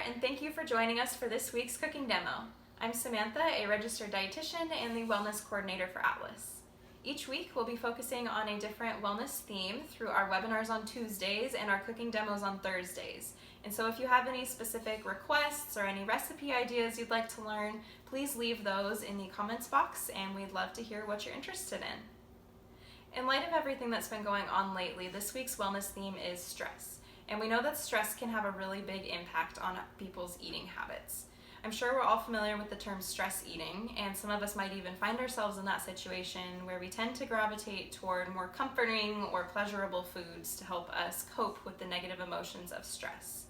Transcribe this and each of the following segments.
and thank you for joining us for this week's cooking demo. I'm Samantha, a registered dietitian and the wellness coordinator for Atlas. Each week we'll be focusing on a different wellness theme through our webinars on Tuesdays and our cooking demos on Thursdays. And so if you have any specific requests or any recipe ideas you'd like to learn, please leave those in the comments box and we'd love to hear what you're interested in. In light of everything that's been going on lately, this week's wellness theme is stress. And we know that stress can have a really big impact on people's eating habits. I'm sure we're all familiar with the term stress eating, and some of us might even find ourselves in that situation where we tend to gravitate toward more comforting or pleasurable foods to help us cope with the negative emotions of stress.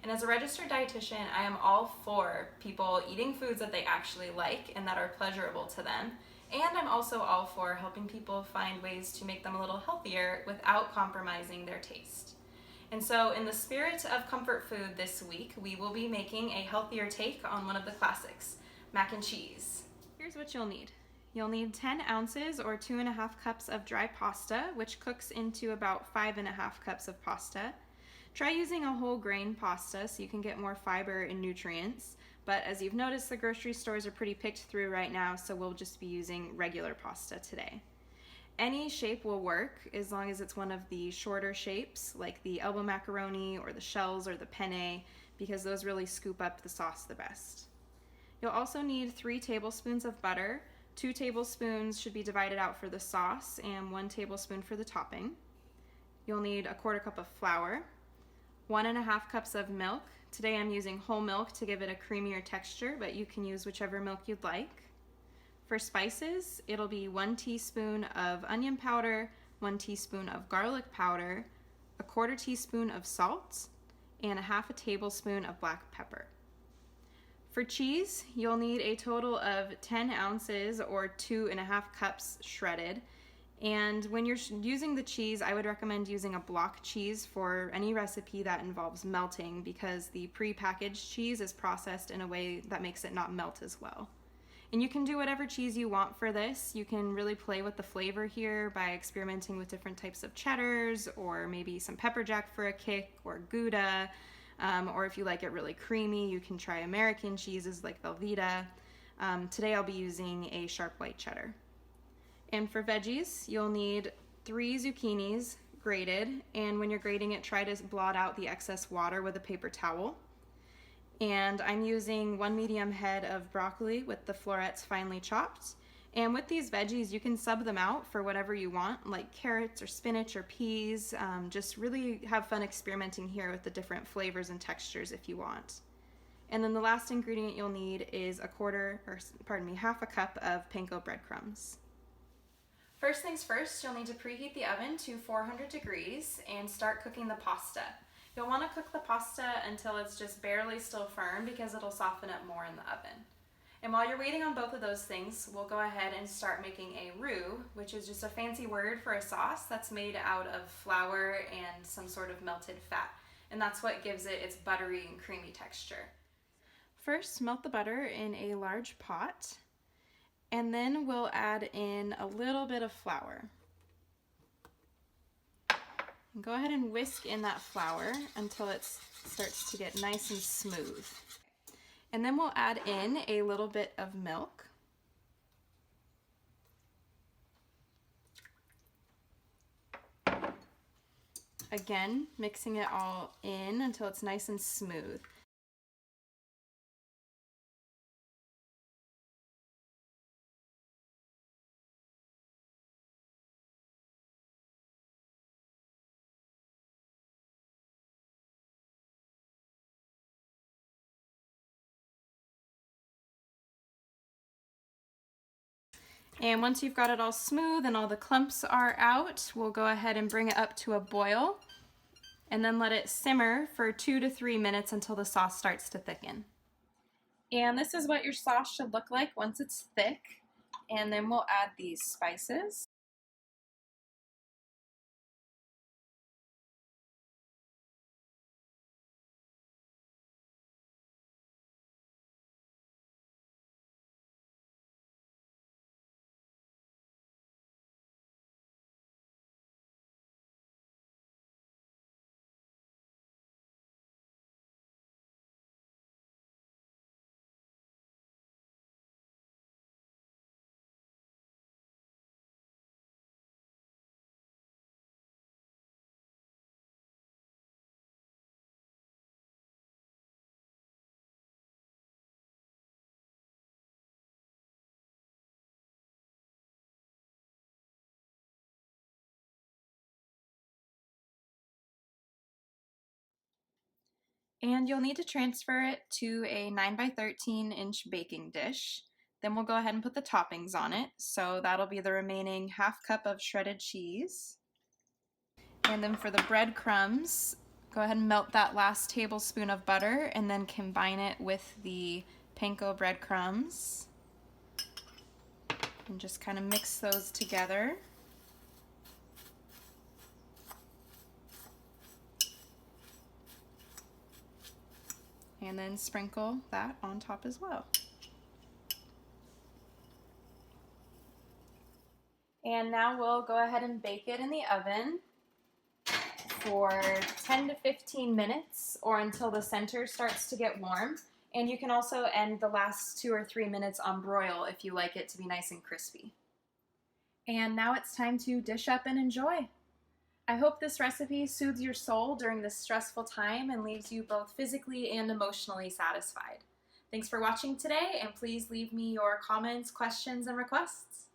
And as a registered dietitian, I am all for people eating foods that they actually like and that are pleasurable to them. And I'm also all for helping people find ways to make them a little healthier without compromising their taste. And so in the spirit of comfort food this week, we will be making a healthier take on one of the classics, mac and cheese. Here's what you'll need. You'll need 10 ounces or 2.5 cups of dry pasta, which cooks into about 5.5 cups of pasta. Try using a whole grain pasta so you can get more fiber and nutrients. But as you've noticed, the grocery stores are pretty picked through right now, so we'll just be using regular pasta today. Any shape will work as long as it's one of the shorter shapes like the elbow macaroni or the shells or the penne, because those really scoop up the sauce the best. You'll also need 3 tablespoons of butter. 2 tablespoons should be divided out for the sauce and 1 tablespoon for the topping. You'll need a 1/4 cup of flour, 1.5 cups of milk. Today I'm using whole milk to give it a creamier texture, but you can use whichever milk you'd like. For spices, it'll be 1 teaspoon of onion powder, 1 teaspoon of garlic powder, a 1/4 teaspoon of salt, and 1/2 tablespoon of black pepper. For cheese, you'll need a total of 10 ounces or 2.5 cups shredded. And when you're using the cheese, I would recommend using a block cheese for any recipe that involves melting, because the pre-packaged cheese is processed in a way that makes it not melt as well. And you can do whatever cheese you want for this. You can really play with the flavor here by experimenting with different types of cheddars, or maybe some pepper jack for a kick, or Gouda, or if you like it really creamy, you can try American cheeses like Velveeta. Today I'll be using a sharp white cheddar. And for veggies, you'll need 3 zucchinis grated, and when you're grating it, try to blot out the excess water with a paper towel. And I'm using 1 medium head of broccoli with the florets finely chopped. And with these veggies, you can sub them out for whatever you want, like carrots or spinach or peas. Just really have fun experimenting here with the different flavors and textures if you want. And then the last ingredient you'll need is 1/2 a cup of panko breadcrumbs. First things first, you'll need to preheat the oven to 400 degrees and start cooking the pasta. You'll want to cook the pasta until it's just barely still firm, because it'll soften up more in the oven. And while you're waiting on both of those things, we'll go ahead and start making a roux, which is just a fancy word for a sauce that's made out of flour and some sort of melted fat. And that's what gives it its buttery and creamy texture. First, melt the butter in a large pot, and then we'll add in a little bit of flour. Go ahead and whisk in that flour until it starts to get nice and smooth. And then we'll add in a little bit of milk. Again, mixing it all in until it's nice and smooth. And once you've got it all smooth and all the clumps are out, we'll go ahead and bring it up to a boil and then let it simmer for 2 to 3 minutes until the sauce starts to thicken. And this is what your sauce should look like once it's thick. And then we'll add these spices. And you'll need to transfer it to a 9 by 13 inch baking dish. Then we'll go ahead and put the toppings on it. So that'll be the remaining ½ cup of shredded cheese. And then for the breadcrumbs, go ahead and melt that last tablespoon of butter and then combine it with the panko breadcrumbs. And just kind of mix those together. And then sprinkle that on top as well. And now we'll go ahead and bake it in the oven for 10 to 15 minutes or until the center starts to get warm. And you can also end the last 2 or 3 minutes on broil if you like it to be nice and crispy. And now it's time to dish up and enjoy. I hope this recipe soothes your soul during this stressful time and leaves you both physically and emotionally satisfied. Thanks for watching today, and please leave me your comments, questions, and requests.